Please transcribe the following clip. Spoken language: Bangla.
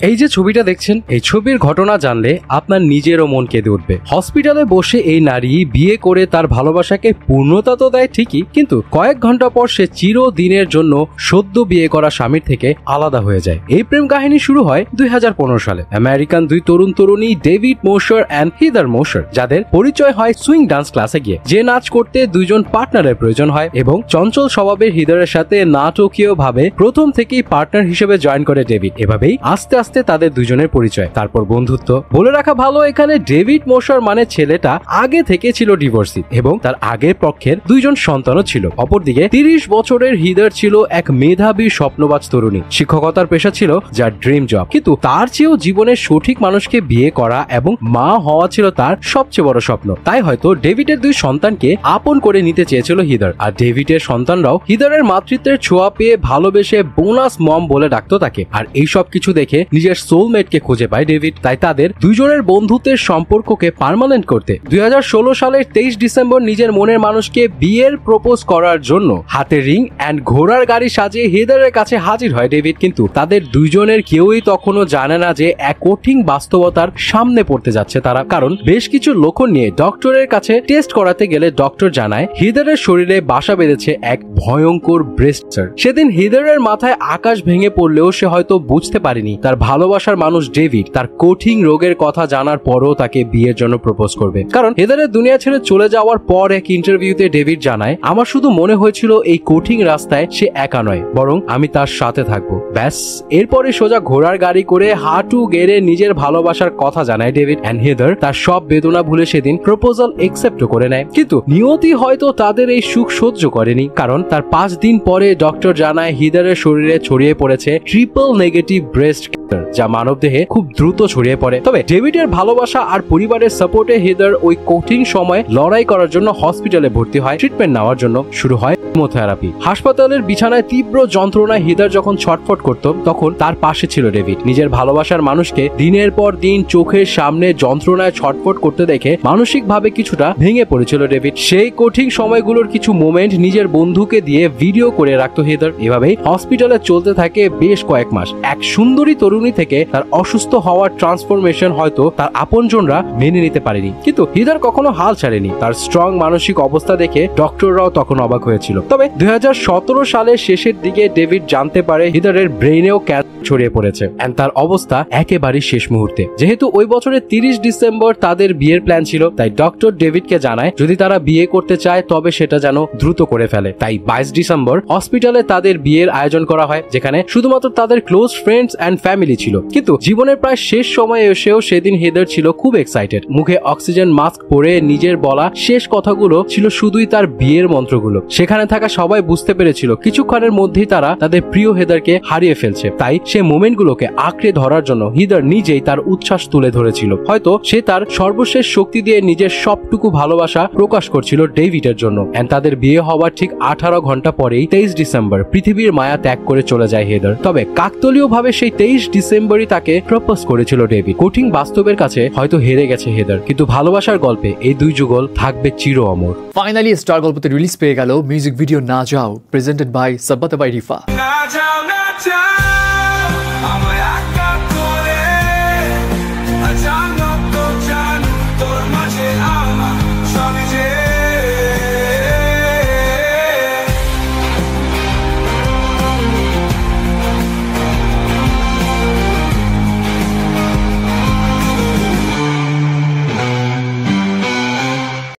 এই যে ছবিটা দেখছেন, এই ছবির ঘটনা জানলে আপনার নিজেরও মন কেঁদে উঠবে। হসপিটালে বসে এই নারী বিয়ে করে তার ভালোবাসাকে পূর্ণতা তো দেয় ঠিকই, কিন্তু কয়েক ঘন্টা পর সে চিরদিনের জন্য সদ্য বিয়ে করা স্বামীর থেকে আলাদা হয়ে যায়। এই প্রেম কাহিনী শুরু হয় 2015 সালে। আমেরিকান দুই তরুণ তরুণী ডেভিড মোশার এন্ড হিদার মোশার, যাদের পরিচয় হয় সুইং ডান্স ক্লাসে গিয়ে। যে নাচ করতে দুইজন পার্টনারের প্রয়োজন হয় এবং চঞ্চল স্বভাবের হিদারের সাথে নাটকীয় ভাবে প্রথম থেকেই পার্টনার হিসেবে জয়েন করে ডেভিড। এভাবেই আস্তে আস্তে তাদের দুজনের পরিচয়, তারপর বন্ধুত্ব। বলে রাখা ভালো, এখানে ডেভিড মোশার মানে ছেলেটা আগে থেকে ছিল ডিভোর্সি এবং তার আগের পক্ষের দুইজন সন্তানও ছিল। অপরদিকে 30 বছরের হিদার ছিল এক মেধাবী স্বপ্নবাজ তরুণী। শিক্ষকতার পেশা ছিল যার ড্রিম জব, কিন্তু তার চেয়েও জীবনের সঠিক মানুষকে বিয়ে করা এবং মা হওয়া ছিল তার সবচেয়ে বড় স্বপ্ন। তাই হয়তো ডেভিডের দুই সন্তানকে আপন করে নিতে চেয়েছিল হিদার, আর ডেভিডের সন্তানরাও হিদারের মাতৃত্বের ছোঁয়া পেয়ে ভালোবেসে বোনাস মম বলে ডাকতো তাকে। আর এই সব কিছু দেখে নিজের সোলমেটকে খুঁজে পায় ডেভিড। তাই তাদের দুজনের বন্ধুত্বের সম্পর্ককে পার্মানেন্ট করতে 2016 সালের 23 ডিসেম্বর নিজের মনের মানুষকে বিয়ের প্রপোজ করার জন্য হাতে রিং এন্ড ঘোড়ার গাড়ি সাজিয়ে হিদারের কাছে হাজির হয় ডেভিড। কিন্তু তাদের দুইজনের কেউই তখনও জানে না যে এক কঠিন বাস্তবতার সামনে পড়তে যাচ্ছে তারা, কারণ বেশ কিছু লক্ষণ নিয়ে ডক্টরের কাছে টেস্ট করাতে গেলে ডক্টর জানায় হিদারের শরীরে বাসা বেঁধেছে এক ভয়ঙ্কর ব্রেস্ট ক্যান্সার। সেদিন হিদারের মাথায় আকাশ ভেঙে পড়লেও সে হয়তো বুঝতে পারেনি তার ভালোবাসার মানুষ ডেভিড তার কঠিন রোগের কথা জানার পরও তাকে বিয়ের জন্য প্রপোজ করবে। কারণ হিদারের দুনিয়া ছেড়ে চলে যাওয়ার পর এক ইন্টারভিউতে ডেভিড জানায়, আমার শুধু মনে হয়েছিল এই কঠিন রাস্তায় সে একা নয়, বরং আমি তার সাথে থাকবো। ব্যাস, এরপরে সোজা ঘোড়ার গাড়ি করে হাঁটু গেড়ে নিজের ভালোবাসার কথা জানায় ডেভিড এন্ড হিদার তার সব বেদনা ভুলে সেদিন প্রপোজাল একসেপ্ট করে নেয়। কিন্তু নিয়তি হয়তো তাদের এই সুখ সহ্য করেনি, কারণ তার 5 দিন পরে ডক্টর জানায় হিদারের শরীরে ছড়িয়ে পড়েছে ট্রিপল নেগেটিভ ব্রেস্ট ক্যান্সার, যা মানবদেহে খুব দ্রুত ছড়িয়ে পড়ে। তবে ডেভিডের ভালোবাসা আর পরিবারের সাপোর্টে হিদার ওই কঠিন সময় লড়াই করার জন্য হসপিটালে ভর্তি হয়। ট্রিটমেন্ট নেওয়ার জন্য শুরু হয় কেমোথেরাপি। হাসপাতালের বিছানায় তীব্র যন্ত্রণায় হিদার যখন ছটফট করত, তখন তার পাশে ছিল ডেভিড। নিজের ভালোবাসার মানুষকে দিনের পর দিন চোখের সামনে যন্ত্রণায় ছটফট করতে দেখে মানসিকভাবে কিছুটা ভেঙে পড়েছিল ডেভিড। সেই কঠিন সময়গুলোর কিছু মোমেন্ট নিজের বন্ধুকে দিয়ে ভিডিও করে রাখতো হিদার। এভাবেই হসপিটালে চলতে থাকে বেশ কয়েক মাস। এক সুন্দরী তরুণী থেকে তার অসুস্থ হওয়ার ট্রান্সফরমেশন হয়তো তার আপনজনরা মেনে নিতে পারেনি, কিন্তু হিদার কখনো হাল ছাড়েনি। তার স্ট্রং মানসিক অবস্থা দেখে ডক্টররাও তখন অবাক হয়েছিল। তবে 2017 সালের শেষের দিকে ডেভিড জানতে পারে হিদারের ব্রেইনেও ক্যান্সার ছড়িয়ে পড়েছে এন্ড তার অবস্থা একেবারে শেষ মুহূর্তে। যেহেতু ওই বছরের 30 ডিসেম্বর তাদের বিয়ের প্ল্যান ছিল, তাই ডক্টর ডেভিডকে জানায় যদি তারা বিয়ে করতে চায় তবে সেটা যেন দ্রুত করে ফেলে। তাই 22 ডিসেম্বর হসপিটালে তাদের বিয়ের আয়োজন করা হয়, যেখানে শুধুমাত্র তাদের ক্লোজ ফ্রেন্ডস এন্ড ফ্যামিলি ছিল। কিন্তু জীবনের প্রায় শেষ সময়ে এসেও সেদিন হিদার ছিল খুব এক্সাইটেড। মুখে অক্সিজেন মাস্ক পরে নিজের বলা শেষ কথাগুলো ছিল শুধুই তার বিয়ের মন্ত্রগুলো। সেখানে থাকা সবাই বুঝতে পেরেছিল কিছুক্ষণের মধ্যেই তারা তাদের প্রিয় হিদারকে হারিয়ে ফেলছে। তাই সে মোমেন্টগুলোকে আঁকড়ে ধরার জন্য হিদার নিজেই তার উচ্ছ্বাস তুলে ধরেছিল। হয়তো সে তার সর্বশেষ শক্তি দিয়ে নিজের সবটুকু ভালোবাসা প্রকাশ করছিল ডেভিডের জন্য। এন্ড তাদের বিয়ে হওয়ার ঠিক 18 ঘন্টা পরেই 23 ডিসেম্বর পৃথিবীর মায়া ত্যাগ করে চলে যায় হিদার। তবে কাকতালীয় ভাবে সেই 23 ডিসেম্বরই তাকে প্রপোজ করেছিল ডেভিড। কঠিন বাস্তবের কাছে হয়তো হেরে গেছে হিদার, কিন্তু ভালোবাসার গল্পে এই দুই যুগল থাকবে চির অমর। ফাইনালি স্টার গল্পতে রিলিজ পেয়ে গেল মিউজিক ভিডিও না যাও, প্রেজেন্টেড বাই সাব্বাত বাই রিফা।